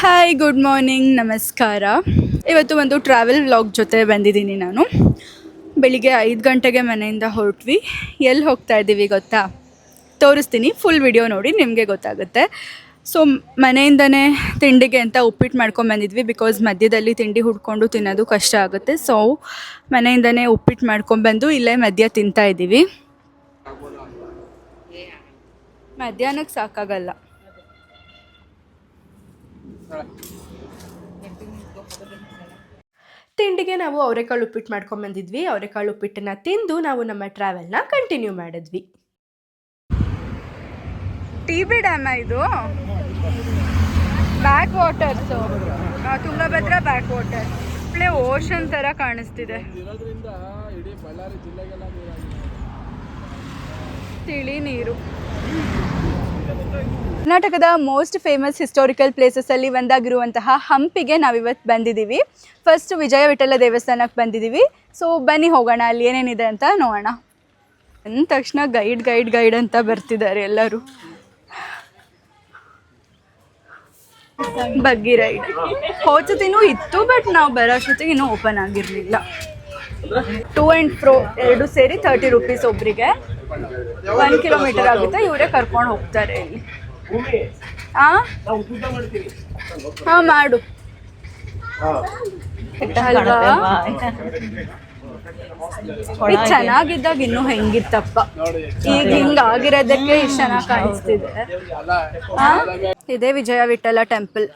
Hi good morning ನಮಸ್ಕಾರ. ಇವತ್ತು ಒಂದು ಟ್ರಾವೆಲ್ ವ್ಲಾಗ್ ಜೊತೆ ಬಂದಿದ್ದೀನಿ ನಾನು. ಬೆಳಿಗ್ಗೆ 5 ಗಂಟೆಗೆ ಮನೆಯಿಂದ ಹೊರಟ್ವಿ. ಎಲ್ಲಿ ಹೋಗ್ತಾ ಇದ್ದೀವಿ ಗೊತ್ತಾ? ತೋರಿಸ್ತೀನಿ, ಫುಲ್ ವಿಡಿಯೋ ನೋಡಿ ನಿಮಗೆ ಗೊತ್ತಾಗುತ್ತೆ. ಸೊ ಮನೆಯಿಂದನೇ ತಿಂಡಿಗೆ ಅಂತ ಉಪ್ಪಿಟ್ಟು ಮಾಡ್ಕೊಂಬಂದಿದ್ವಿ. ಬಿಕಾಸ್ ಮಧ್ಯದಲ್ಲಿ ತಿಂಡಿ ಹುಡ್ಕೊಂಡು ತಿನ್ನೋದು ಕಷ್ಟ ಆಗುತ್ತೆ. ಸೊ ಮನೆಯಿಂದನೇ ಉಪ್ಪಿಟ್ಟು ಮಾಡ್ಕೊಂಬಂದು ಇಲ್ಲೇ ಮಧ್ಯ ತಿಂತಾ ಇದ್ದೀವಿ. ಮಧ್ಯಾಹ್ನಕ್ಕೆ ಸಾಕಾಗಲ್ಲ. ತಿಂಡಿಗೆ ನಾವು ಅವರೆಕಾಳು ಉಪ್ಪಿಟ್ಟು ಮಾಡ್ಕೊಂಬಂದಿದ್ವಿ. ಅವರೆಕಾಳು ಉಪ್ಪಿಟ್ಟನ್ನ ತಿಂದು ನಾವು ನಮ್ಮ ಟ್ರಾವೆಲ್ನ ಕಂಟಿನ್ಯೂ ಮಾಡಿದ್ವಿ. ಟಿ.ಬಿ ಡ್ಯಾಮ ಇದು? Back waters, Tungabhadra back water. ಒಳ್ಳೆ ಓಷನ್ ಥರ ಕಾಣಿಸ್ತಿದೆ. ತಿಳಿ ನೀರು. ಕರ್ನಾಟಕದ ಮೋಸ್ಟ್ ಫೇಮಸ್ ಹಿಸ್ಟಾರಿಕಲ್ ಪ್ಲೇಸಸಲ್ಲಿ ಒಂದಾಗಿರುವಂತಹ ಹಂಪಿಗೆ ನಾವಿವತ್ತು ಬಂದಿದ್ದೀವಿ. ಫಸ್ಟ್ ವಿಜಯ ವಿಠಲ ದೇವಸ್ಥಾನಕ್ಕೆ ಬಂದಿದ್ದೀವಿ. ಸೊ ಬನ್ನಿ ಹೋಗೋಣ, ಅಲ್ಲಿ ಏನೇನಿದೆ ಅಂತ ನೋಡೋಣ. ಅಂದ ತಕ್ಷಣ ಗೈಡ್ ಅಂತ ಬರ್ತಿದ್ದಾರೆ ಎಲ್ಲರೂ. ಬಗ್ಗಿ ರೈಡ್ ಹೋಗ್ತಿನೂ ಇತ್ತು, ಬಟ್ ನಾವು ಬರೋ ಅಷ್ಟೊತ್ತಿಗೆ ಇನ್ನೂ ಓಪನ್ ಆಗಿರಲಿಲ್ಲ. ಟು ಆ್ಯಂಡ್ ಫ್ರೋ ಎರಡು ಸೇರಿ 30 ರೂಪೀಸ್ ಒಬ್ಬರಿಗೆ. 1 ಕಿಲೋಮೀಟರ್ ಆಗುತ್ತೆ. ಇವರೇ ಕರ್ಕೊಂಡು ಹೋಗ್ತಾರೆ ಇಲ್ಲಿ. ಹಾಂ ಮಾಡು. ಚೆನ್ನಾಗಿದ್ದಾಗ ಇನ್ನೂ ಹೆಂಗಿತ್ತಪ್ಪ, ಈಗ ಹಿಂಗಾಗಿರೋದಕ್ಕೆ ಇಷ್ಟು ಚೆನ್ನಾಗಿ ಕಾಣಿಸ್ತಿದೆ. ಇದೇ ವಿಜಯ ವಿಠಲ ಟೆಂಪಲ್.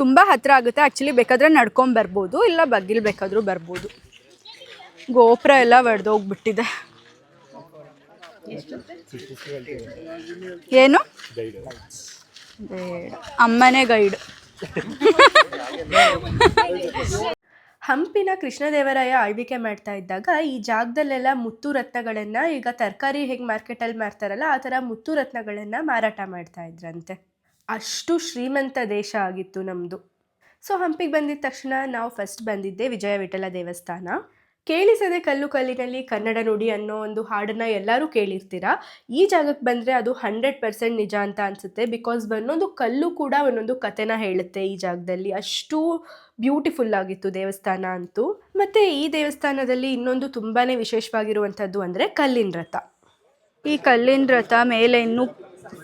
ತುಂಬ ಹತ್ರ ಆಗುತ್ತೆ. ಆ್ಯಕ್ಚುಲಿ ಬೇಕಾದರೆ ನಡ್ಕೊಂಡು ಬರ್ಬೋದು, ಇಲ್ಲ ಬಗ್ಗಿಲ್ ಬೇಕಾದರೂ ಬರ್ಬೋದು. ಗೋಪುರ ಎಲ್ಲ ಒಡೆದೋಗ್ಬಿಟ್ಟಿದೆ. ಏನು ಬೇಡ, ಅಮ್ಮನೇ ಗೈಡ್. ಹಂಪಿನ ಕೃಷ್ಣದೇವರಾಯ ಆಳ್ವಿಕೆ ಮಾಡ್ತಾ ಇದ್ದಾಗ ಈ ಜಾಗದಲ್ಲೆಲ್ಲ ಮುತ್ತು ರತ್ನಗಳನ್ನು, ಈಗ ತರಕಾರಿ ಹೇಗೆ ಮಾರ್ಕೆಟಲ್ಲಿ ಮಾರ್ತಾರಲ್ಲ ಆ ಥರ ಮುತ್ತು ರತ್ನಗಳನ್ನು ಮಾರಾಟ ಮಾಡ್ತಾ ಇದ್ರಂತೆ. ಅಷ್ಟು ಶ್ರೀಮಂತ ದೇಶ ಆಗಿತ್ತು ನಮ್ಮದು. ಸೊ ಹಂಪಿಗೆ ಬಂದಿದ ತಕ್ಷಣ ನಾವು ಫಸ್ಟ್ ಬಂದಿದ್ದೆ ವಿಜಯ ವಿಠಲ ದೇವಸ್ಥಾನ. ಕೇಳಿಸದೆ ಕಲ್ಲು ಕಲ್ಲಿನಲ್ಲಿ ಕನ್ನಡ ನುಡಿ ಅನ್ನೋ ಒಂದು ಹಾಡನ್ನು ಎಲ್ಲರೂ ಕೇಳಿರ್ತೀರ. ಈ ಜಾಗಕ್ಕೆ ಬಂದರೆ ಅದು 100% ನಿಜ ಅಂತ ಅನಿಸುತ್ತೆ. ಬಿಕಾಸ್ ಒಂದೊಂದು ಕಲ್ಲು ಕೂಡ ಒಂದೊಂದು ಕಥೆನ ಹೇಳುತ್ತೆ ಈ ಜಾಗದಲ್ಲಿ. ಅಷ್ಟು ಬ್ಯೂಟಿಫುಲ್ ಆಗಿತ್ತು ದೇವಸ್ಥಾನ ಅಂತೂ. ಮತ್ತು ಈ ದೇವಸ್ಥಾನದಲ್ಲಿ ಇನ್ನೊಂದು ತುಂಬಾ ವಿಶೇಷವಾಗಿರುವಂಥದ್ದು ಅಂದರೆ ಕಲ್ಲಿನ ರಥ. ಈ ಕಲ್ಲಿನ ರಥ ಮೇಲೆ ಇನ್ನೂ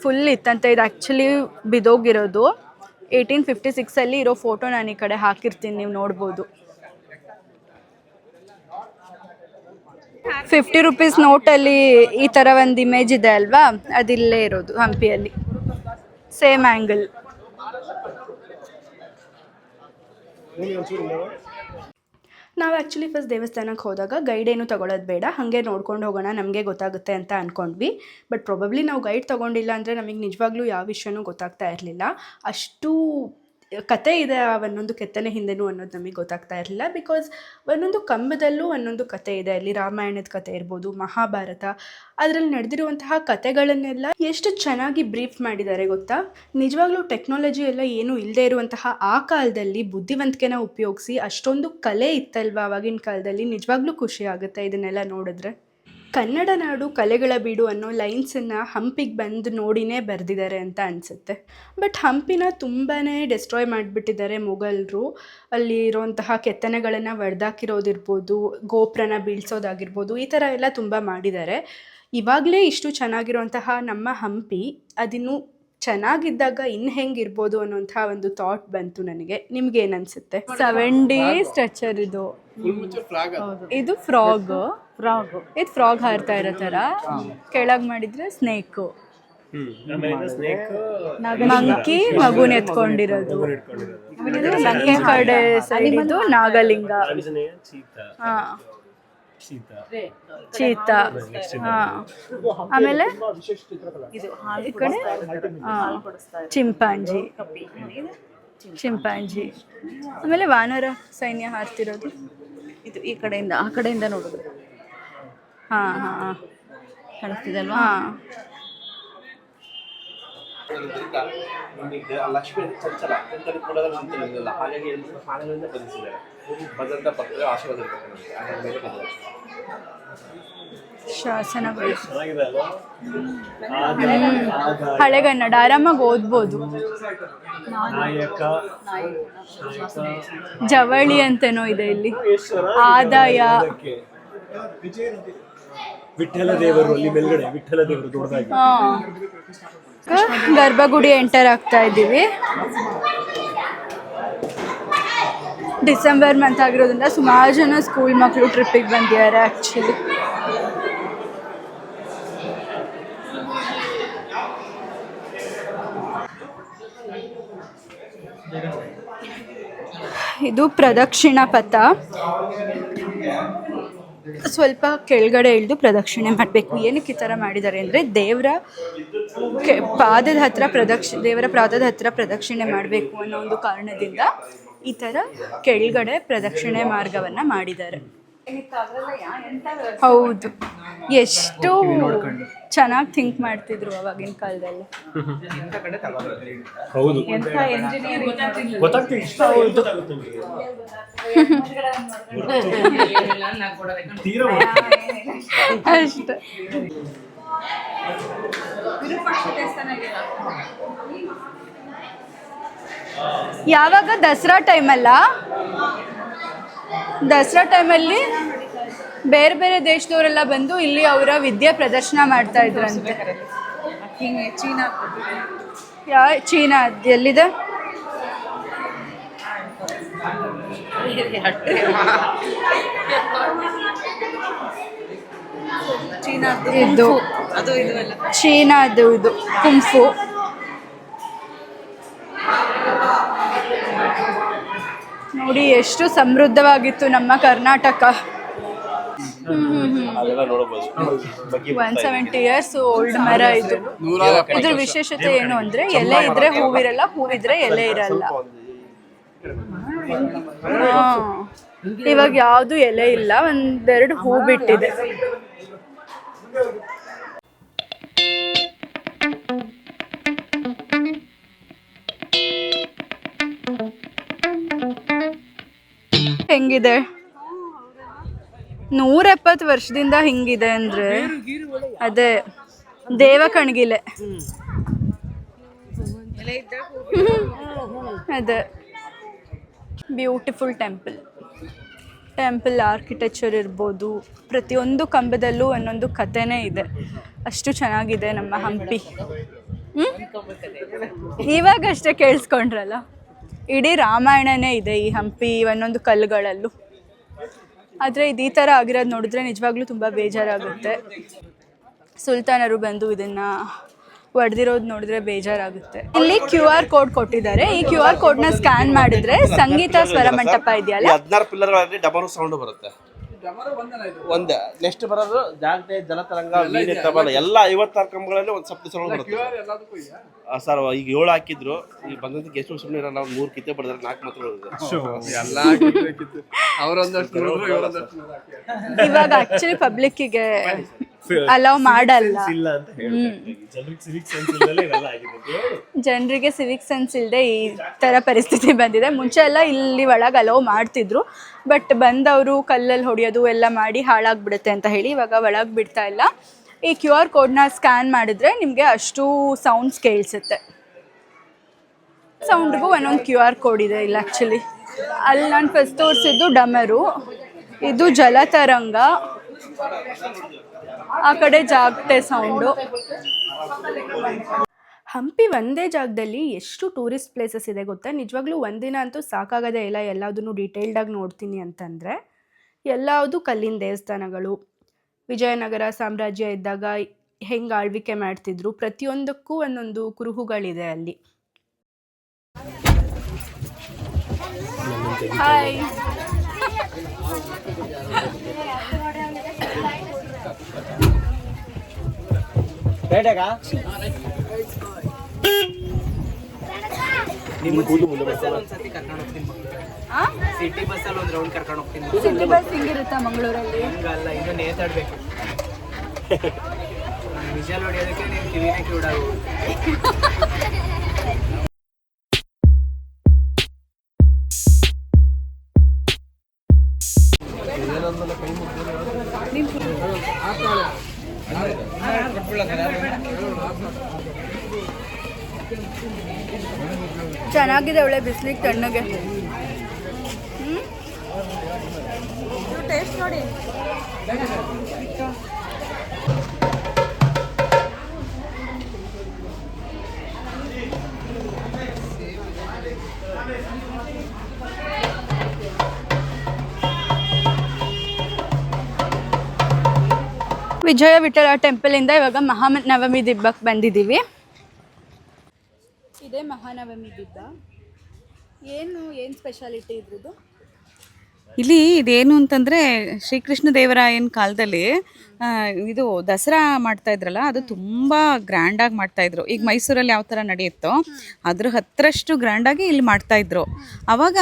ಫುಲ್ ಇತ್ತಂತೆ. ಇದು ಆ್ಯಕ್ಚುಲಿ ಬಿದೋಗಿರೋದು. 1856 ಇರೋ ಫೋಟೋ ನಾನು ಈ ಕಡೆ ಹಾಕಿರ್ತೀನಿ, ನೀವು ನೋಡ್ಬೋದು. 50 ರೂಪೀಸ್ ನೋಟಲ್ಲಿ ಈ ಥರ ಒಂದು ಇಮೇಜ್ ಇದೆ ಅಲ್ವಾ, ಅದಿಲ್ಲೇ ಇರೋದು ಹಂಪಿಯಲ್ಲಿ. Same angle. ನಾವು ಆ್ಯಕ್ಚುಲಿ ಫಸ್ಟ್ ದೇವಸ್ಥಾನಕ್ಕೆ ಹೋದಾಗ ಗೈಡ್ ಏನು ತೊಗೊಳೋದು ಬೇಡ, ಹಾಗೆ ನೋಡ್ಕೊಂಡು ಹೋಗೋಣ, ನಮಗೆ ಗೊತ್ತಾಗುತ್ತೆ ಅಂತ ಅಂದ್ಕೊಂಡ್ವಿ. ಬಟ್ ಪ್ರೊಬಬ್ಲಿ ನಾವು ಗೈಡ್ ತೊಗೊಂಡಿಲ್ಲ ಅಂದರೆ ನಮಗೆ ನಿಜವಾಗ್ಲೂ ಯಾವ ವಿಷಯನೂ ಗೊತ್ತಾಗ್ತಾ ಇರಲಿಲ್ಲ. ಅಷ್ಟು ಕತೆ ಇದೆ ಆ ಒಂದೊಂದು ಕೆತ್ತನೆ ಹಿಂದೆನೂ ಅನ್ನೋದು ನಮಗೆ ಗೊತ್ತಾಗ್ತಾ ಇರಲಿಲ್ಲ. ಬಿಕಾಸ್ ಒಂದೊಂದು ಕಂಬದಲ್ಲೂ ಒಂದೊಂದು ಕತೆ ಇದೆ. ಅಲ್ಲಿ ರಾಮಾಯಣದ ಕತೆ ಇರ್ಬೋದು, ಮಹಾಭಾರತ, ಅದರಲ್ಲಿ ನಡೆದಿರುವಂತಹ ಕತೆಗಳನ್ನೆಲ್ಲ ಎಷ್ಟು ಚೆನ್ನಾಗಿ ಬ್ರೀಫ್ ಮಾಡಿದ್ದಾರೆ ಗೊತ್ತಾ. ನಿಜವಾಗ್ಲೂ ಟೆಕ್ನಾಲಜಿ ಎಲ್ಲ ಏನೂ ಇಲ್ಲದೆ ಇರುವಂತಹ ಆ ಕಾಲದಲ್ಲಿ ಬುದ್ಧಿವಂತಿಕೆನ ಉಪಯೋಗಿಸಿ ಅಷ್ಟೊಂದು ಕಲೆ ಇತ್ತಲ್ವ ಆವಾಗಿನ ಕಾಲದಲ್ಲಿ. ನಿಜವಾಗ್ಲೂ ಖುಷಿ ಆಗುತ್ತೆ ಇದನ್ನೆಲ್ಲ ನೋಡಿದ್ರೆ. ಕನ್ನಡ ನಾಡು ಕಲೆಗಳ ಬೀಡು ಅನ್ನೋ ಲೈನ್ಸನ್ನು ಹಂಪಿಗೆ ಬಂದು ನೋಡಿನೇ ಬರೆದಿದ್ದಾರೆ ಅಂತ ಅನಿಸುತ್ತೆ. ಬಟ್ ಹಂಪಿನ ತುಂಬಾ ಡೆಸ್ಟ್ರಾಯ್ ಮಾಡಿಬಿಟ್ಟಿದ್ದಾರೆ ಮೊಘಲರು. ಅಲ್ಲಿ ಇರೋಂತಹ ಕೆತ್ತನೆಗಳನ್ನು ಒಡೆದಾಕಿರೋದಿರ್ಬೋದು, ಗೋಪುರನ ಬೀಳ್ಸೋದಾಗಿರ್ಬೋದು, ಈ ಥರ ಎಲ್ಲ ತುಂಬ ಮಾಡಿದ್ದಾರೆ. ಇವಾಗಲೇ ಇಷ್ಟು ಚೆನ್ನಾಗಿರುವಂತಹ ನಮ್ಮ ಹಂಪಿ ಅದಿನ್ನೂ ಚೆನ್ನಾಗಿದ್ದಾಗ ಇನ್ನು ಹೆಂಗಿರ್ಬೋದು ಅನ್ನೋಂಥ ಒಂದು ಥಾಟ್ ಬಂತು ನನಗೆ. ನಿಮ್ಗೇನು ಅನಿಸುತ್ತೆ? 7D ಸ್ಟ್ರಕ್ಚರ್ ಇದು. ಇದು ಫ್ರಾಗ್. ಇದು ಫ್ರಾಗ್ ಹಾರ್ತಾ ಇರೋ ಥರ. ಕೆಳಗೆ ಮಾಡಿದ್ರೆ ಸ್ನೇಕು. ಮಂಕಿ ಮಗುನ ಎತ್ಕೊಂಡಿರೋದು. ಲಂಕೆ ಕಡೆ ಸೈಡ್ ಇದು ನಾಗಲಿಂಗ. ಹಾಂ, ಚೀತಾ. ಹಾಂ, ಆಮೇಲೆ ಈ ಕಡೆ ಚಿಂಪಾಂಜಿ. ಆಮೇಲೆ ವಾನರ ಸೈನ್ಯ ಹಾರ್ತಿರೋದು ಇದು. ಈ ಕಡೆಯಿಂದ ಆ ಕಡೆಯಿಂದ ನೋಡಿದ್ರು. ಹಾಂ ಕಾಣಿಸ್ತಿದೆ ಅಲ್ವಾ. ಹಾಂ, ನಮಗೆ ಲಕ್ಷ್ಮಿ ಚಂಚಲ ಚಂಚಲ ಕೂಡ ನಿಂತಿರಲಿಲ್ಲ, ಹಾಗಾಗಿ ಹಾಳೆಗಳಿಂದ ಬಂಧಿಸಿದ್ದಾರೆ. ಬಂದಂಥ ಭಕ್ತರು ಆಶೀರ್ವಾದ ಇರಬೇಕು ಹಾಗಾಗಿ ಮೇಲೆ ಬಂದಿದ್ದಾರೆ ಶಾಸನಗಳು. ಹಳೆಗನ್ನಡ ಆರಾಮಾಗಿ ಓದ್ಬೋದು. ಜವಳಿ ಅಂತನೋ ಇದೆ ಇಲ್ಲಿ. ಆದಾಯ. ವಿಠ್ಠಲ ದೇವರು ಅಲ್ಲಿ ಮೇಲ್ಗಡೆ ವಿಠ್ಠಲ ದೇವರು ದೊಡ್ಡದಾಗಿ. ಗರ್ಭಗುಡಿ ಎಂಟರ್ ಆಗ್ತಾ ಇದ್ದೀವಿ. ಡಿಸೆಂಬರ್ ಮಂತ್ ಆಗಿರೋದ್ರಿಂದ ಸುಮಾರು ಜನ ಸ್ಕೂಲ್ ಮಕ್ಕಳು ಟ್ರಿಪ್ಪಿಗೆ ಬಂದಿದ್ದಾರೆ ಆ್ಯಕ್ಚುಲಿ. ಇದು ಪ್ರದಕ್ಷಿಣಾ ಪಥ. ಸ್ವಲ್ಪ ಕೆಳಗಡೆ ಇಳಿದು ಪ್ರದಕ್ಷಿಣೆ ಮಾಡಬೇಕು. ಏನಕ್ಕೆ ಈ ಥರ ಮಾಡಿದ್ದಾರೆ ಅಂದರೆ ದೇವರ ಪಾದದ ಹತ್ರ ದೇವರ ಪಾದದ ಹತ್ರ ಪ್ರದಕ್ಷಿಣೆ ಮಾಡಬೇಕು ಅನ್ನೋ ಒಂದು ಕಾರಣದಿಂದ ಈ ಥರ ಕೆಳಗಡೆ ಪ್ರದಕ್ಷಿಣೆ ಮಾರ್ಗವನ್ನು ಮಾಡಿದ್ದಾರೆ. ಹೌದು, ಎಷ್ಟು ಚೆನ್ನಾಗಿ ಥಿಂಕ್ ಮಾಡ್ತಿದ್ರು ಅವಾಗಿನ ಕಾಲದಲ್ಲಿ. ಹೌದು, ಅಷ್ಟೇ. ಯಾವಾಗ ದಸರಾ ಟೈಮಲ್ಲ, ದಸರಾ ಟೈಮಲ್ಲಿ ಬೇರೆ ಬೇರೆ ದೇಶದವರೆಲ್ಲ ಬಂದು ಇಲ್ಲಿ ಅವರ ವಿದ್ಯೆ ಪ್ರದರ್ಶನ ಮಾಡ್ತಾ ಇದ್ರಂತೆ. ಚೀನಾ ಎಲ್ಲಿದೆ? ಇದು ಚೀನಾದು, ಇದು ಕುಂಫು. ನೋಡಿ ಎಷ್ಟು ಸಮೃದ್ಧವಾಗಿತ್ತು ನಮ್ಮ ಕರ್ನಾಟಕ. 170 years ಓಲ್ಡ್ ಮರ ಇದು. ಇದ್ರ ವಿಶೇಷತೆ ಏನು ಅಂದ್ರೆ ಎಲೆ ಇದ್ರೆ ಹೂವಿರಲ್ಲ, ಹೂವಿದ್ರೆ ಎಲೆ ಇರಲ್ಲ. ಇವಾಗ ಯಾವ್ದು ಎಲೆ ಇಲ್ಲ, ಒಂದೆರಡು ಹೂ ಬಿಟ್ಟಿದೆ. ಹೆಂಗಿದೆ? 170 ವರ್ಷದಿಂದ ಹಿಂಗಿದೆ ಅಂದ್ರೆ ಅದೇ ದೇವ ಕಣ್ಗಿಲೆ. ಅದೇ ಬ್ಯೂಟಿಫುಲ್ ಟೆಂಪಲ್ ಆರ್ಕಿಟೆಕ್ಚರ್ ಇರ್ಬೋದು, ಪ್ರತಿಯೊಂದು ಕಂಬದಲ್ಲೂ ಒಂದೊಂದು ಕಥೆನೇ ಇದೆ. ಅಷ್ಟು ಚೆನ್ನಾಗಿದೆ ನಮ್ಮ ಹಂಪಿ. ಇವಾಗಷ್ಟೇ ಕೇಳಿಸ್ಕೊಂಡ್ರಲ್ಲ, ಇಡೀ ರಾಮಾಯಣನೇ ಇದೆ ಈ ಹಂಪಿ ಒಂದೊಂದು ಕಲ್ಲುಗಳಲ್ಲೂ. ಆದರೆ ಇದು ಈ ಥರ ಆಗಿರೋದು ನೋಡಿದ್ರೆ ನಿಜವಾಗ್ಲೂ ತುಂಬ ಬೇಜಾರಾಗುತ್ತೆ. ಸುಲ್ತಾನರು ಬಂದು ಇದನ್ನು ಹೊಡೆದಿರೋದು ನೋಡಿದ್ರೆ ಬೇಜಾರಾಗುತ್ತೆ. ಇಲ್ಲಿ QR ಕೋಡ್ ಕೊಟ್ಟಿದ್ದಾರೆ. ಈ QR ಕೋಡ್ನ ಸ್ಕ್ಯಾನ್ ಮಾಡಿದ್ರೆ ಸಂಗೀತ ಸ್ವರ ಮಂಟಪ ಇದೆಯಲ್ಲ, 16 ಪಿಲ್ಲರ್ಗಳಲ್ಲಿ ಡಬಲ್ ಸೌಂಡ್ ಬರುತ್ತೆ. ಒಂದೇ ನೆಕ್ಸ್ಟ್ ಬರೋದು ಜಾಗಟೆ, ಜಲತರಂಗ, ಮೀನೆ ತಬಲ ಎಲ್ಲ 56 ಕಂಬಗಳಲ್ಲಿ ಒಂದು ಸಪ್ತ ಸೌಂಡ್ ಬರುತ್ತೆ ಸರ್. ಈಗ 7 ಹಾಕಿದ್ರು, ಈಗ ಬಂದಂತ ಗೆಸ್ಟ್ ಸುಮ್ಮನೆ ಇರಲ್ಲ. 3 ಕಿತ್ತೆ ಬರೆದ್ರೆ 4 ಮಾತ್ರ ಇವಾಗ ಆಕ್ಚುಲಿ ಪಬ್ಲಿಕ್ಕಿಗೆ ಅಲೌ ಮಾಡಲ್ಲ. ಜನರಿಗೆ ಸಿವಿಕ್ ಸೆನ್ಸ್ ಇಲ್ಲದೆ ಈ ಥರ ಪರಿಸ್ಥಿತಿ ಬಂದಿದೆ. ಮುಂಚೆ ಎಲ್ಲ ಇಲ್ಲಿ ಒಳಗೆ ಅಲೌ ಮಾಡ್ತಿದ್ರು, ಬಟ್ ಬಂದವರು ಕಲ್ಲಲ್ಲಿ ಹೊಡೆಯೋದು ಎಲ್ಲ ಮಾಡಿ ಹಾಳಾಗ್ಬಿಡುತ್ತೆ ಅಂತ ಹೇಳಿ ಇವಾಗ ಒಳಗೆ ಬಿಡ್ತಾ ಇಲ್ಲ. ಈ QR ಕೋಡ್ನ ಸ್ಕ್ಯಾನ್ ಮಾಡಿದ್ರೆ ನಿಮಗೆ ಅಷ್ಟು ಸೌಂಡ್ಸ್ ಕೇಳಿಸುತ್ತೆ. ಸೌಂಡ್ಗೂ ಒಂದೊಂದು QR ಕೋಡ್ ಇದೆ ಇಲ್ಲಿ ಆ್ಯಕ್ಚುಲಿ. ಅಲ್ಲಿ ನಾನು ಫಸ್ಟ್ ತೋರಿಸಿದ್ದು ಡಮರು, ಇದು ಜಲತರಂಗ, ಆ ಕಡೆ ಜಾಗಟೆ ಸೌಂಡು. ಹಂಪಿ ಒಂದೇ ಜಾಗದಲ್ಲಿ ಎಷ್ಟು ಟೂರಿಸ್ಟ್ ಪ್ಲೇಸಸ್ ಇದೆ ಗೊತ್ತಾ? ನಿಜವಾಗ್ಲೂ ಒಂದಿನ ಅಂತೂ ಸಾಕಾಗದೇ ಇಲ್ಲ ಎಲ್ಲದನ್ನು ಡೀಟೇಲ್ಡಾಗಿ ನೋಡ್ತೀನಿ ಅಂತಂದರೆ. ಎಲ್ಲವುದು ಕಲ್ಲಿನ ದೇವಸ್ಥಾನಗಳು, ವಿಜಯನಗರ ಸಾಮ್ರಾಜ್ಯ ಇದ್ದಾಗ ಹೆಂಗೆ ಆಳ್ವಿಕೆ ಮಾಡ್ತಿದ್ರು, ಪ್ರತಿಯೊಂದಕ್ಕೂ ಒಂದೊಂದು ಕುರುಹುಗಳಿದೆ ಅಲ್ಲಿ. ಹಾಯ್, ಸಿಟಿ ಬಸ್ಸಲ್ಲಿ ಒಂದು ರೌಂಡ್ ಕರ್ಕೊಂಡು ಹೋಗ್ತೀನಿ. ಸಿಟಿ ಬಸ್ ಹಿಂಗಿರುತ್ತಾ ಮಂಗಳೂರಲ್ಲಿ? ಹಂಗಲ್ಲ, ಇದು ನೇತಾಡ್ಬೇಕು. ವಿಷಲ್ ಹೊಡೆಯೋದಕ್ಕೆ ನೀವು ಕಿವಿನೇ ಕಿವಿಡಾಗು. ಚೆನ್ನಾಗಿದೆ ಒಳ್ಳೆ ಬಿಸಿಲಿಗೆ ತಣ್ಣಗೆ. ಟೇಸ್ಟ್ ನೋಡಿ. ವಿಜಯ ವಿಠಲ ಟೆಂಪಲಿಂದ ಇವಾಗ ಮಹಾನವಮಿ ದಿಬ್ಬಕ್ಕೆ ಬಂದಿದ್ದೀವಿ. ಇದೇ ಮಹಾನವಮಿ ದಿಬ್ಬ. ಏನು ಸ್ಪೆಷಾಲಿಟಿ ಇದ್ರದ್ದು? ಇಲ್ಲಿ ಇದೇನು ಅಂತಂದರೆ ಶ್ರೀಕೃಷ್ಣ ದೇವರಾಯನ ಕಾಲದಲ್ಲಿ ಇದು ದಸರಾ ಮಾಡ್ತಾ ಇದ್ರಲ್ಲ, ಅದು ತುಂಬ ಗ್ರ್ಯಾಂಡಾಗಿ ಮಾಡ್ತಾಯಿದ್ರು. ಈಗ ಮೈಸೂರಲ್ಲಿ ಯಾವ ಥರ ನಡೆಯುತ್ತೋ ಅದ್ರ 10ರಷ್ಟು ಗ್ರ್ಯಾಂಡಾಗಿ ಇಲ್ಲಿ ಮಾಡ್ತಾಯಿದ್ರು. ಆವಾಗ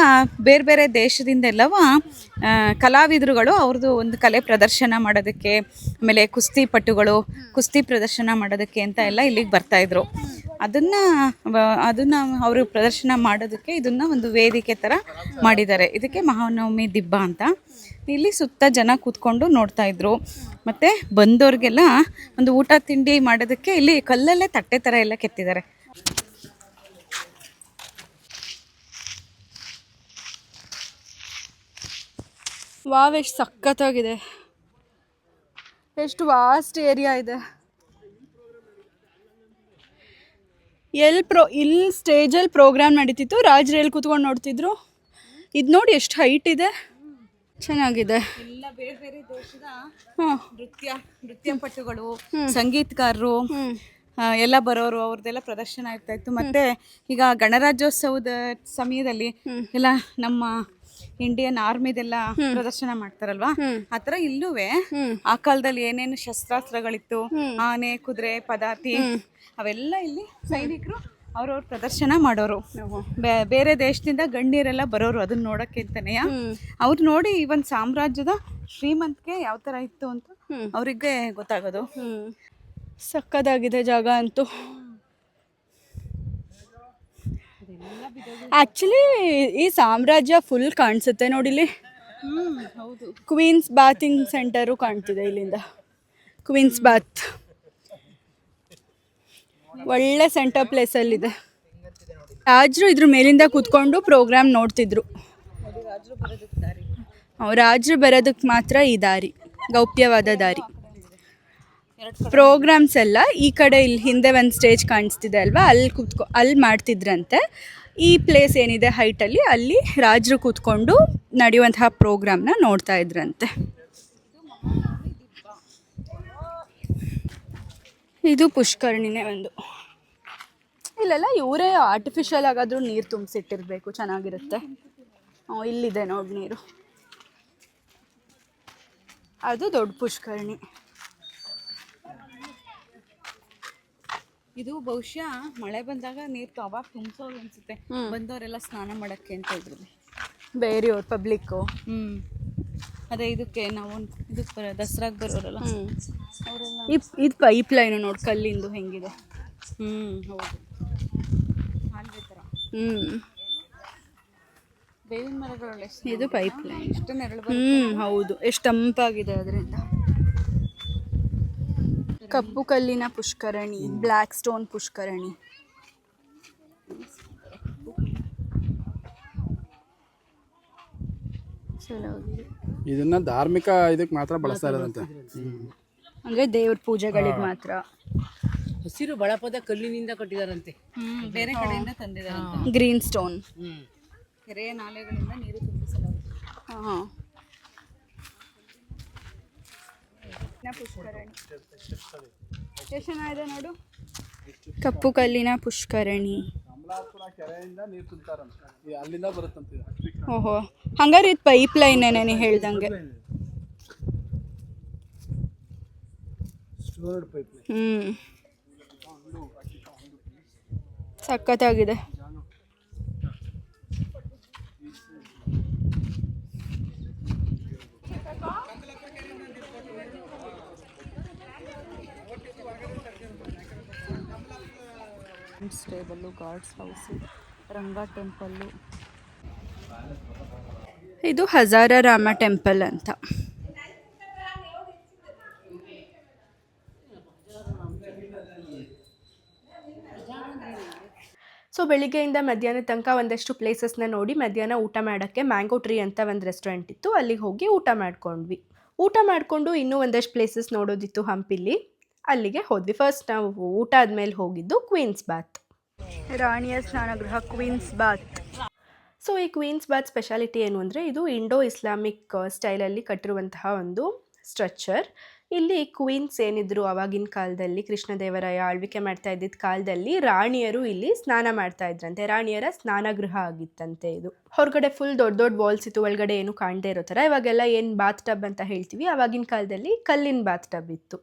ಬೇರೆ ಬೇರೆ ದೇಶದಿಂದೆಲ್ಲವ ಕಲಾವಿದರುಗಳು ಅವ್ರದ್ದು ಒಂದು ಕಲೆ ಪ್ರದರ್ಶನ ಮಾಡೋದಕ್ಕೆ, ಆಮೇಲೆ ಕುಸ್ತಿಪಟುಗಳು ಕುಸ್ತಿ ಪ್ರದರ್ಶನ ಮಾಡೋದಕ್ಕೆ ಅಂತ ಎಲ್ಲ ಇಲ್ಲಿಗೆ ಬರ್ತಾಯಿದ್ರು. ಅದನ್ನು ಅವರು ಪ್ರದರ್ಶನ ಮಾಡೋದಕ್ಕೆ ಇದನ್ನು ಒಂದು ವೇದಿಕೆ ಥರ ಮಾಡಿದ್ದಾರೆ. ಇದಕ್ಕೆ ಮಹಾನವಮಿ ದಿಬ್ಬ ಅಂತ. ಇಲ್ಲಿ ಸುತ್ತ ಜನ ಕೂತ್ಕೊಂಡು ನೋಡ್ತಾಯಿದ್ರು. ಮತ್ತು ಬಂದವ್ರಿಗೆಲ್ಲ ಒಂದು ಊಟ ತಿಂಡಿ ಮಾಡೋದಕ್ಕೆ ಇಲ್ಲಿ ಕಲ್ಲಲ್ಲೇ ತಟ್ಟೆ ಥರ ಎಲ್ಲ ಕೆತ್ತಿದ್ದಾರೆ. ವಾವ್, ಎಷ್ಟು ಸಖತ್ತಾಗಿದೆ. ಎಷ್ಟು ವಾಸ್ಟ್ ಏರಿಯಾ ಇದೆ. ಇಲ್ಲಿ ಸ್ಟೇಜಲ್ಲಿ ಪ್ರೋಗ್ರಾಮ್ ನಡೀತಿತ್ತು, ರಾಜರು ಎಲ್ಲಿ ಕೂತ್ಕೊಂಡು ನೋಡ್ತಿದ್ರು. ಇದು ನೋಡಿ ಎಷ್ಟು ಹೈಟ್ ಇದೆ, ಚೆನ್ನಾಗಿದೆ. ಎಲ್ಲ ಬೇರೆ ಬೇರೆ ದೇಶದ ನೃತ್ಯಪಟುಗಳು, ಸಂಗೀತಗಾರರು ಎಲ್ಲ ಬರೋರು, ಅವ್ರದ್ದೆಲ್ಲ ಪ್ರದರ್ಶನ ಇರ್ತಾಯಿತ್ತು. ಮತ್ತು ಈಗ ಗಣರಾಜ್ಯೋತ್ಸವದ ಸಮಯದಲ್ಲಿ ಎಲ್ಲ ನಮ್ಮ ಇಂಡಿಯನ್ ಆರ್ಮಿದೆಲ್ಲ ಪ್ರದರ್ಶನ ಮಾಡ್ತಾರಲ್ವಾ, ಆ ಥರ ಇಲ್ಲೂ ಆ ಕಾಲದಲ್ಲಿ ಏನೇನು ಶಸ್ತ್ರಾಸ್ತ್ರಗಳಿತ್ತು, ಆನೆ, ಕುದುರೆ, ಪದಾತಿ, ಅವೆಲ್ಲ ಇಲ್ಲಿ ಸೈನಿಕರು ಅವ್ರವ್ರ ಪ್ರದರ್ಶನ ಮಾಡೋರು. ಬೇರೆ ದೇಶದಿಂದ ಗಣ್ಯರೆಲ್ಲ ಬರೋರು ಅದನ್ನ ನೋಡೋಕ್ಕೆ ಅಂತಾನೆ. ಅವ್ರು ನೋಡಿ ಈ ಒಂದು ಸಾಮ್ರಾಜ್ಯದ ಶ್ರೀಮಂತಿಕೆ ಯಾವ ಥರ ಇತ್ತು ಅಂತ ಅವರಿಗೆ ಗೊತ್ತಾಗೋದು. ಸಕ್ಕದಾಗಿದೆ ಜಾಗ ಅಂತೂ. ಆ್ಯಕ್ಚುಲಿ ಈ ಸಾಮ್ರಾಜ್ಯ ಫುಲ್ ಕಾಣಿಸುತ್ತೆ ನೋಡಿಲಿ. ಹೌದು, ಕ್ವೀನ್ಸ್ ಬಾತಿಂಗ್ ಸೆಂಟರು ಕಾಣ್ತಿದೆ ಇಲ್ಲಿಂದ. ಕ್ವೀನ್ಸ್ ಬಾತ್ ಒಳ್ಳೆ ಸೆಂಟರ್ ಪ್ಲೇಸಲ್ಲಿದೆ. ರಾಜರು ಇದ್ರ ಮೇಲಿಂದ ಕೂತ್ಕೊಂಡು ಪ್ರೋಗ್ರಾಮ್ ನೋಡ್ತಿದ್ರು. ರಾಜರು ಬರೋದಕ್ಕೆ ಮಾತ್ರ ಈ ದಾರಿ, ಗೌಪ್ಯವಾದ ದಾರಿ. ಪ್ರೋಗ್ರಾಮ್ಸ್ ಎಲ್ಲ ಈ ಕಡೆ, ಇಲ್ಲಿ ಹಿಂದೆ ಒಂದು ಸ್ಟೇಜ್ ಕಾಣಿಸ್ತಿದೆ ಅಲ್ವಾ, ಅಲ್ಲಿ ಮಾಡ್ತಿದ್ರಂತೆ. ಈ ಪ್ಲೇಸ್ ಏನಿದೆ ಹೈಟಲ್ಲಿ, ಅಲ್ಲಿ ರಾಜರು ಕೂತ್ಕೊಂಡು ನಡೆಯುವಂತಹ ಪ್ರೋಗ್ರಾಮ್ನ ನೋಡ್ತಾ ಇದ್ರಂತೆ. ಇದು ಪುಷ್ಕರಣಿನೇ ಒಂದು. ಇಲ್ಲೆಲ್ಲ ಇವರೇ ಆರ್ಟಿಫಿಷಿಯಲ್ ಆಗಾದರೂ ನೀರು ತುಂಬಿಸಿಟ್ಟಿರಬೇಕು, ಚೆನ್ನಾಗಿರುತ್ತೆ. ಇಲ್ಲಿದೆ ನೋಡಿ ನೀರು, ಅದು ದೊಡ್ಡ ಪುಷ್ಕರಣಿ. ಇದು ಬಹುಶಃ ಮಳೆ ಬಂದಾಗ ನೀರು ಅವಾಗ ತುಂಬಿಸೋದು ಅನ್ಸುತ್ತೆ. ಬಂದವರೆಲ್ಲ ಸ್ನಾನ ಮಾಡೋಕ್ಕೆ ಅಂತ ಇದ್ರಲ್ಲಿ, ಬೇರೆಯವ್ರು ಪಬ್ಲಿಕ್ಕು. ಅದೇ ಇದಕ್ಕೆ ನಾವು ಇದಕ್ಕೆ ದಸರಾಗೆ ಬರೋರಲ್ಲ ಅವರೆಲ್ಲ. ಇದು ಪೈಪ್ ಲೈನು ನೋಡಿ, ಕಲ್ಲಿಂದು ಹೆಂಗಿದೆ. ಹೌದು, ಹಾಗೆ ಥರ. ಬೇವಿನ ಮರಗಳು, ಇದು ಪೈಪ್ ಲೈನ್. ಎಷ್ಟು ನೆರಳು. ಹೌದು, ಎಷ್ಟು ತಂಪಾಗಿದೆ ಅದರಿಂದ. ಕಪ್ಪು ಕಲ್ಲಿನ ಪುಷ್ಕರಣಿ, ಬ್ಲ್ಯಾಕ್ ಸ್ಟೋನ್ ಪುಷ್ಕರಣಿ. ಇದನ್ನ ಧಾರ್ಮಿಕ ಇದಕ್ಕೆ ಮಾತ್ರ ಬಳಸ್ತಾ ಇರೋದಂತೆ. ಅಂದರೆ ದೇವ್ರ ಪೂಜೆಗಳಿಗೆ ಮಾತ್ರ. ಹಸಿರು ಬಳಪದ ಕಲ್ಲಿನಿಂದ ಕಟ್ಟಿದಾರಂತೆ, ಬೇರೆ ಕಡೆಯಿಂದ ತಂದಿದ್ದಾರೆ. Green stone. ಕೆರೆ ನಾಲೆಗಳಿಂದ ನೀರು ತುಂಬಿಸಲಾಗುತ್ತೆ. ಹಾಂ, ಪುಷ್ಕರಣಿ ಎಷ್ಟು ಚೆನ್ನಾಗಿದೆ ನೋಡು. ಕಪ್ಪು ಕಲ್ಲಿನ ಪುಷ್ಕರಣಿ. ಕೆರೆಯಿಂದ ನೀರು ತುಂಬ್ತಾರಂತೆ, ಅಲ್ಲಿಂದ ಬರುತ್ತಂತೆ. ಓಹೋ, ಹಂಗಾರೆ ಇದು ಪೈಪ್ ಲೈನೇ ನೀ ಹೇಳ್ದಂಗೆ. ಸಖತ್ತಾಗಿದೆ. ಸ್ಟೇಬಲ್ಲು, ಗಾರ್ಡ್ಸ್ ಹೌಸು, ರಂಗ ಟೆಂಪಲ್ಲು. ಇದು ಹಜಾರರಾಮ ಟೆಂಪಲ್ ಅಂತ. ಸೊ ಬೆಳಿಗ್ಗೆಯಿಂದ ಮಧ್ಯಾಹ್ನ ತನಕ ಒಂದಷ್ಟು ಪ್ಲೇಸಸ್ನ ನೋಡಿ ಮಧ್ಯಾಹ್ನ ಊಟ ಮಾಡೋಕ್ಕೆ ಮ್ಯಾಂಗೋ ಟ್ರೀ ಅಂತ ಒಂದು ರೆಸ್ಟೋರೆಂಟ್ ಇತ್ತು, ಅಲ್ಲಿಗೆ ಹೋಗಿ ಊಟ ಮಾಡ್ಕೊಂಡ್ವಿ. ಊಟ ಮಾಡಿಕೊಂಡು ಇನ್ನೂ ಒಂದಷ್ಟು ಪ್ಲೇಸಸ್ ನೋಡೋದಿತ್ತು ಹಂಪಿಲಿ, ಅಲ್ಲಿಗೆ ಹೋದ್ವಿ. ಫಸ್ಟ್ ನಾವು ಊಟ ಆದಮೇಲೆ ಹೋಗಿದ್ದು ಕ್ವೀನ್ಸ್ ಬಾತ್, ರಾಣಿಯ ಸ್ನಾನಗೃಹ ಕ್ವೀನ್ಸ್ ಬಾತ್. ಸೊ ಈ ಕ್ವೀನ್ಸ್ ಬಾತ್ ಸ್ಪೆಷಾಲಿಟಿ ಏನು ಅಂದರೆ ಇದು ಇಂಡೋ ಇಸ್ಲಾಮಿಕ್ ಸ್ಟೈಲಲ್ಲಿ ಕಟ್ಟಿರುವಂತಹ ಒಂದು ಸ್ಟ್ರಕ್ಚರ್. ಇಲ್ಲಿ ಕ್ವೀನ್ಸ್ ಏನಿದ್ರು ಆವಾಗಿನ ಕಾಲದಲ್ಲಿ, ಕೃಷ್ಣದೇವರಾಯ ಆಳ್ವಿಕೆ ಮಾಡ್ತಾ ಇದ್ದಿದ್ದ ಕಾಲದಲ್ಲಿ ರಾಣಿಯರು ಇಲ್ಲಿ ಸ್ನಾನ ಮಾಡ್ತಾ ಇದ್ರಂತೆ. ರಾಣಿಯರ ಸ್ನಾನಗೃಹ ಆಗಿತ್ತಂತೆ ಇದು. ಹೊರಗಡೆ ಫುಲ್ ದೊಡ್ಡ ದೊಡ್ಡ ವಾಲ್ಸ್ ಇತ್ತು, ಒಳಗಡೆ ಏನು ಕಾಣದೇ ಇರೋ ಥರ. ಇವಾಗೆಲ್ಲ ಏನು ಬಾತ್ ಟಬ್ ಅಂತ ಹೇಳ್ತೀವಿ, ಆವಾಗಿನ ಕಾಲದಲ್ಲಿ ಕಲ್ಲಿನ ಬಾತ್ ಟಬ್ ಇತ್ತು.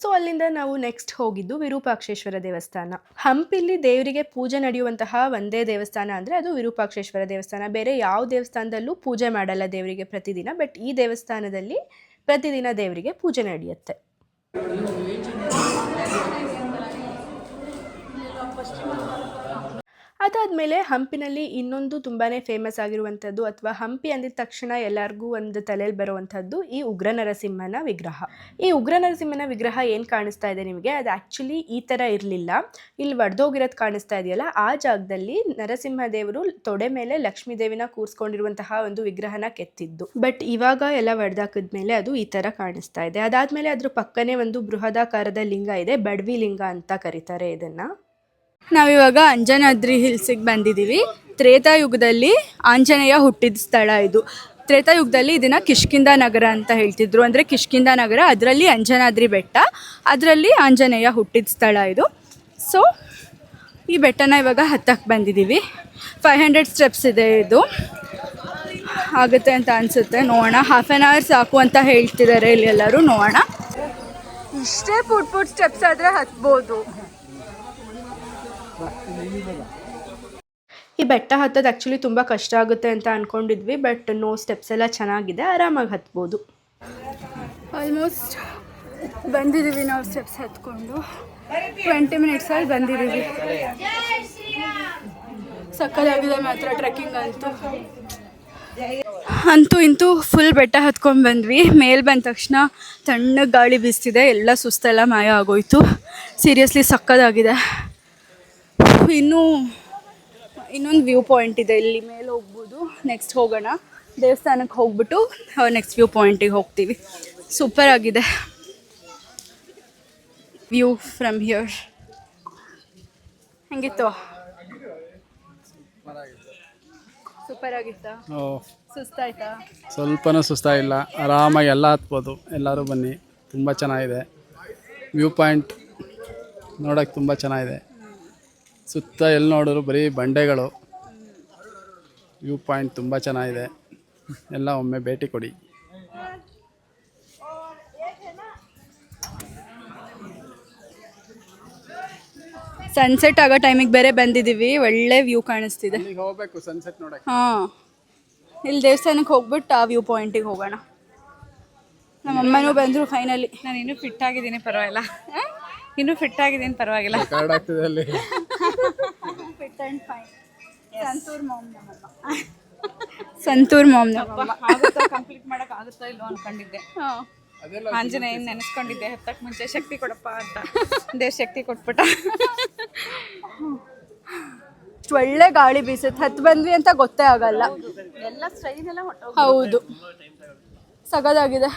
ಸೊ ಅಲ್ಲಿಂದ ನಾವು ನೆಕ್ಸ್ಟ್ ಹೋಗಿದ್ದು ವಿರೂಪಾಕ್ಷೇಶ್ವರ ದೇವಸ್ಥಾನ. ಹಂಪಿಲಿ ದೇವರಿಗೆ ಪೂಜೆ ನಡೆಯುವಂತಹ ಒಂದೇ ದೇವಸ್ಥಾನ ಅಂದರೆ ಅದು ವಿರೂಪಾಕ್ಷೇಶ್ವರ ದೇವಸ್ಥಾನ. ಬೇರೆ ಯಾವ ದೇವಸ್ಥಾನದಲ್ಲೂ ಪೂಜೆ ಮಾಡಲ್ಲ ದೇವರಿಗೆ ಪ್ರತಿದಿನ, ಬಟ್ ಈ ದೇವಸ್ಥಾನದಲ್ಲಿ ಪ್ರತಿದಿನ ದೇವರಿಗೆ ಪೂಜೆ ನಡೆಯುತ್ತೆ. ಅದಾದಮೇಲೆ ಹಂಪಿನಲ್ಲಿ ಇನ್ನೊಂದು ತುಂಬಾ ಫೇಮಸ್ ಆಗಿರುವಂಥದ್ದು, ಅಥವಾ ಹಂಪಿ ಅಂದಿದ ತಕ್ಷಣ ಎಲ್ಲರಿಗೂ ಒಂದು ತಲೆಯಲ್ಲಿ ಬರುವಂಥದ್ದು ಈ ಉಗ್ರ ನರಸಿಂಹನ ವಿಗ್ರಹ. ಈ ಉಗ್ರ ನರಸಿಂಹನ ವಿಗ್ರಹ ಏನು ಕಾಣಿಸ್ತಾ ಇದೆ ನಿಮಗೆ, ಅದು ಆ್ಯಕ್ಚುಲಿ ಈ ಥರ ಇರಲಿಲ್ಲ. ಇಲ್ಲಿ ಒಡೆದೋಗಿರೋದು ಕಾಣಿಸ್ತಾ ಇದೆಯಲ್ಲ, ಆ ಜಾಗದಲ್ಲಿ ನರಸಿಂಹ ದೇವರು ತೊಡೆ ಮೇಲೆ ಲಕ್ಷ್ಮೀ ದೇವಿನ ಕೂರಿಸ್ಕೊಂಡಿರುವಂತಹ ಒಂದು ವಿಗ್ರಹನ ಕೆತ್ತಿದ್ದು. ಬಟ್ ಇವಾಗ ಎಲ್ಲ ಒಡೆದಾಕಿದ್ಮೇಲೆ ಅದು ಈ ಥರ ಕಾಣಿಸ್ತಾ ಇದೆ. ಅದಾದಮೇಲೆ ಅದ್ರ ಪಕ್ಕನೇ ಒಂದು ಬೃಹದಾಕಾರದ ಲಿಂಗ ಇದೆ, ಬಡವಿ ಲಿಂಗ ಅಂತ ಕರೀತಾರೆ ಇದನ್ನು. ನಾವಿವಾಗ ಅಂಜನಾದ್ರಿ ಹಿಲ್ಸಿಗೆ ಬಂದಿದ್ದೀವಿ. ತ್ರೇತಾಯುಗದಲ್ಲಿ ಆಂಜನೇಯ ಹುಟ್ಟಿದ ಸ್ಥಳ ಇದು. ತ್ರೇತಾಯುಗದಲ್ಲಿ ಇದನ್ನು ಕಿಷ್ಕಿಂಧ ನಗರ ಅಂತ ಹೇಳ್ತಿದ್ರು. ಅಂದರೆ ಕಿಷ್ಕಿಂಧ ನಗರ, ಅದರಲ್ಲಿ ಅಂಜನಾದ್ರಿ ಬೆಟ್ಟ, ಅದರಲ್ಲಿ ಆಂಜನೇಯ ಹುಟ್ಟಿದ ಸ್ಥಳ ಇದು. ಸೊ ಈ ಬೆಟ್ಟನ ಇವಾಗ ಹತ್ತಕ್ಕೆ ಬಂದಿದ್ದೀವಿ. 500 ಸ್ಟೆಪ್ಸ್ ಇದೆ, ಇದು ಆಗುತ್ತೆ ಅಂತ ಅನಿಸುತ್ತೆ. ನೋಡೋಣ, ಹಾಫ್ ಆನ್ ಅವರ್ ಸಾಕು ಅಂತ ಹೇಳ್ತಿದ್ದಾರೆ ಇಲ್ಲಿ ಎಲ್ಲರೂ. ನೋಡೋಣ, ಇಷ್ಟೇ ಪುಟ್ ಸ್ಟೆಪ್ಸ್ ಆದರೆ ಹತ್ಬೋದು. ಈ ಬೆಟ್ಟ ಹತ್ತೋದು ಆ್ಯಕ್ಚುಲಿ ತುಂಬ ಕಷ್ಟ ಆಗುತ್ತೆ ಅಂತ ಅಂದ್ಕೊಂಡಿದ್ವಿ, ಬಟ್ ನೋ, ಸ್ಟೆಪ್ಸ್ ಎಲ್ಲ ಚೆನ್ನಾಗಿದೆ, ಆರಾಮಾಗಿ ಹತ್ಬೋದು. ಆಲ್ಮೋಸ್ಟ್ ಬಂದಿದ್ದೀವಿ ನಾವು ಸ್ಟೆಪ್ಸ್ ಹತ್ಕೊಂಡು. 20 ಮಿನಿಟ್ಸಲ್ಲಿ ಬಂದಿದ್ದೀವಿ. ಸಕ್ಕತ್ತಾಗಿದೆ ಮಾತ್ರ ಟ್ರೆಕ್ಕಿಂಗ್ ಅಂತೂ ಇಂತೂ ಫುಲ್ ಬೆಟ್ಟ ಹತ್ಕೊಂಡು ಬಂದ್ವಿ. ಮೇಲೆ ಬಂದ ತಕ್ಷಣ ತಣ್ಣಗೆ ಗಾಳಿ ಬೀಸ್ತಿದೆ, ಎಲ್ಲ ಸುಸ್ತೆಲ್ಲ ಮಾಯ ಆಗೋಯ್ತು. ಸೀರಿಯಸ್ಲಿ ಸಕ್ಕತ್ತಾಗಿದೆ. ಇನ್ನೊಂದು ವ್ಯೂ ಪಾಯಿಂಟ್ ಇದೆ, ಇಲ್ಲಿ ಮೇಲೆ ಹೋಗ್ಬೋದು. ನೆಕ್ಸ್ಟ್ ಹೋಗೋಣ, ದೇವಸ್ಥಾನಕ್ಕೆ ಹೋಗ್ಬಿಟ್ಟು ನೆಕ್ಸ್ಟ್ ವ್ಯೂ ಪಾಯಿಂಟಿಗೆ ಹೋಗ್ತೀವಿ. ಸೂಪರ್ ಆಗಿದೆ ವ್ಯೂ ಫ್ರಮ್ ಹಿಯರ್. ಹೆಂಗಿತ್ತು? ಸೂಪರ್ ಆಗಿತ್ತಾ? ಸುಸ್ತಾಯ್ತಾ? ಸ್ವಲ್ಪನೂ ಸುಸ್ತಾಗಿಲ್ಲ, ಆರಾಮಾಗಿ ಎಲ್ಲ ಹತ್ಬೋದು. ಎಲ್ಲರೂ ಬನ್ನಿ, ತುಂಬ ಚೆನ್ನಾಗಿದೆ. ವ್ಯೂ ಪಾಯಿಂಟ್ ನೋಡೋಕ್ಕೆ ತುಂಬ ಚೆನ್ನಾಗಿದೆ. ಸುತ್ತ ಎಲ್ಲಿ ನೋಡಿದ್ರು ಬರೀ ಬಂಡೆಗಳು. ವ್ಯೂ ಪಾಯಿಂಟ್ ತುಂಬ ಚೆನ್ನಾಗಿದೆ, ಎಲ್ಲ ಒಮ್ಮೆ ಭೇಟಿ ಕೊಡಿ. ಸನ್ಸೆಟ್ ಆಗೋ ಟೈಮಿಗೆ ಬೇರೆ ಬಂದಿದ್ದೀವಿ, ಒಳ್ಳೆ ವ್ಯೂ ಕಾಣಿಸ್ತಿದೆ. ಹೋಗ್ಬೇಕು ಸನ್ಸೆಟ್ ನೋಡೋಕ್ಕೆ. ಹಾಂ, ಇಲ್ಲಿ ದೇವಸ್ಥಾನಕ್ಕೆ ಹೋಗ್ಬಿಟ್ಟು ಆ ವ್ಯೂ ಪಾಯಿಂಟಿಗೆ ಹೋಗೋಣ. ನಮ್ಮಮ್ಮನೂ ಬಂದರು ಫೈನಲಿ. ನಾನು ಇನ್ನೂ ಫಿಟ್ ಆಗಿದ್ದೀನಿ, ಪರವಾಗಿಲ್ಲ. ಇನ್ನೂ ಫಿಟ್ ಆಗಿದ್ದೀನಿ, ಪರವಾಗಿಲ್ಲ. ಕಾರ್ಡ್ ಆಗ್ತಿದೆ ಅಲ್ಲಿ. Fit and fine. Santoor mom ನಮ್ಮಮ್ಮ. ಸಂತೂರ್ ಮಾಮ್ ನಮ್ಮಮ್ಮ. ಆಗುತ್ತಾ, ಕಂಪ್ಲೀಟ್ ಮಾಡೋಕೆ ಆಗುತ್ತಾ ಇಲ್ಲೋ ಅನ್ಕೊಂಡಿದ್ದೆ. ಆಂಜನೇಯನ್ ನೆನೆಸ್ಕೊಂಡಿದ್ದೆ ಹತ್ತಕ್ಕೆ ಮುಂಚೆ, ಶಕ್ತಿ ಕೊಡಪ್ಪ ಅಂತ. ದೇವ್ರ ಶಕ್ತಿ ಕೊಟ್ಬಿಟ್ಟ. ಒಳ್ಳೆ ಗಾಳಿ ಬೀಸುತ್ತೆ, ಹತ್ತು ಬಂದ್ವಿ ಅಂತ ಗೊತ್ತೇ ಆಗಲ್ಲ. ಎಲ್ಲ ಸ್ಟ್ರೈನ್ ಎಲ್ಲ ಹೌದು, ಸಗದಾಗಿದೆ.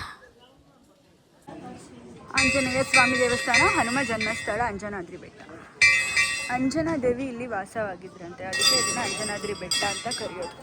ಆಂಜನೇಯ ಸ್ವಾಮಿ ದೇವಸ್ಥಾನ, ಹನುಮ ಜನ್ಮಸ್ಥಳ, ಅಂಜನಾದ್ರಿ ಬೆಟ್ಟ. ಅಂಜನಾ ದೇವಿ ಇಲ್ಲಿ ವಾಸವಾಗಿದ್ರಂತೆ, ಅದಕ್ಕೆ ಇದನ್ನ ಅಂಜನಾದ್ರಿ ಬೆಟ್ಟ ಅಂತ ಕರೆಯೋದು.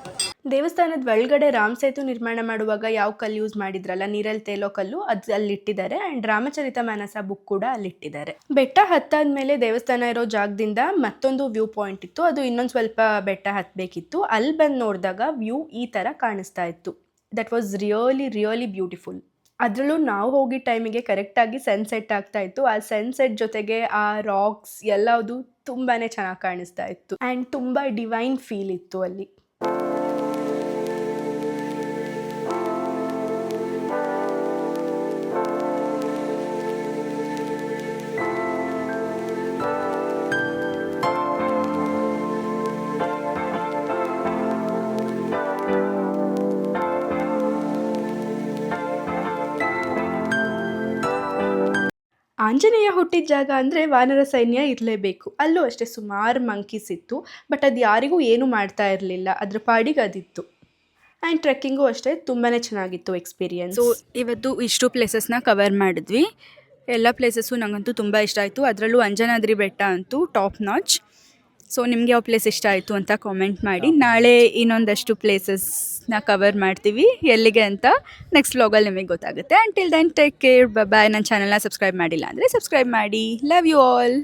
ದೇವಸ್ಥಾನದ ಒಳಗಡೆ ರಾಮ್ ಸೇತು ನಿರ್ಮಾಣ ಮಾಡುವಾಗ ಯಾವ ಕಲ್ಲು ಯೂಸ್ ಮಾಡಿದ್ರಲ್ಲ, ನೀರಲ್ಲಿ ತೇಲೋ ಕಲ್ಲು, ಅದು ಅಲ್ಲಿಟ್ಟಿದ್ದಾರೆ. ಆ್ಯಂಡ್ ರಾಮಚರಿತ ಮಾನಸ ಬುಕ್ ಕೂಡ ಅಲ್ಲಿಟ್ಟಿದ್ದಾರೆ. ಬೆಟ್ಟ ಹತ್ತಾದ್ಮೇಲೆ ದೇವಸ್ಥಾನ ಇರೋ ಜಾಗದಿಂದ ಮತ್ತೊಂದು ವ್ಯೂ ಪಾಯಿಂಟ್ ಇತ್ತು, ಅದು ಇನ್ನೊಂದು ಸ್ವಲ್ಪ ಬೆಟ್ಟ ಹತ್ತಬೇಕಿತ್ತು. ಅಲ್ಲಿ ಬಂದು ನೋಡಿದಾಗ ವ್ಯೂ ಈ ಥರ ಕಾಣಿಸ್ತಾ ಇತ್ತು. That was really beautiful. ಅದರಲ್ಲೂ ನಾವು ಹೋಗಿದ್ದ ಟೈಮಿಗೆ ಕರೆಕ್ಟಾಗಿ ಸನ್ಸೆಟ್ ಆಗ್ತಾ ಇತ್ತು. ಆ ಸನ್ಸೆಟ್ ಜೊತೆಗೆ ಆ ರಾಕ್ಸ್ ಎಲ್ಲದು ತುಂಬಾ ಚೆನ್ನಾಗಿ ಕಾಣಿಸ್ತಾ ಇತ್ತು. ಆ್ಯಂಡ್ ತುಂಬ ಡಿವೈನ್ ಫೀಲ್ ಇತ್ತು ಅಲ್ಲಿ. ಆಂಜನೇಯ ಹುಟ್ಟಿದ ಜಾಗ ಅಂದರೆ ವಾನರ ಸೈನ್ಯ ಇರಲೇಬೇಕು. ಅಲ್ಲೂ ಅಷ್ಟೇ ಸುಮಾರು ಮಂಕೀಸ್ ಇತ್ತು, ಬಟ್ ಅದು ಯಾರಿಗೂ ಏನೂ ಮಾಡ್ತಾ ಇರಲಿಲ್ಲ, ಅದ್ರ ಪಾಡಿಗೆ ಅದಿತ್ತು. ಆ್ಯಂಡ್ ಟ್ರೆಕ್ಕಿಂಗು ಅಷ್ಟೇ ತುಂಬಾ ಚೆನ್ನಾಗಿತ್ತು ಎಕ್ಸ್ಪೀರಿಯನ್ಸ್. ಸೊ ಇವತ್ತು ಇಷ್ಟು ಪ್ಲೇಸಸ್ನ ಕವರ್ ಮಾಡಿದ್ವಿ. ಎಲ್ಲ ಪ್ಲೇಸಸ್ಸು ನನಗಂತೂ ತುಂಬ ಇಷ್ಟ ಆಯಿತು, ಅದರಲ್ಲೂ ಅಂಜನಾದ್ರಿ ಬೆಟ್ಟ ಅಂತೂ ಟಾಪ್ ನಾಚ್. ಸೊ ನಿಮಗೆ ಯಾವ ಪ್ಲೇಸ್ ಇಷ್ಟ ಆಯಿತು ಅಂತ ಕಾಮೆಂಟ್ ಮಾಡಿ. ನಾಳೆ ಇನ್ನೊಂದಷ್ಟು ಪ್ಲೇಸಸ್ನ ಕವರ್ ಮಾಡ್ತೀವಿ, ಎಲ್ಲಿಗೆ ಅಂತ ನೆಕ್ಸ್ಟ್ ವ್ಲಾಗಲ್ಲಿ ನಿಮಗೆ ಗೊತ್ತಾಗುತ್ತೆ. Until then take care, bye. ನನ್ನ ಚಾನಲ್ನ ಸಬ್ಸ್ಕ್ರೈಬ್ ಮಾಡಿಲ್ಲ ಅಂದರೆ ಸಬ್ಸ್ಕ್ರೈಬ್ ಮಾಡಿ. Love you all.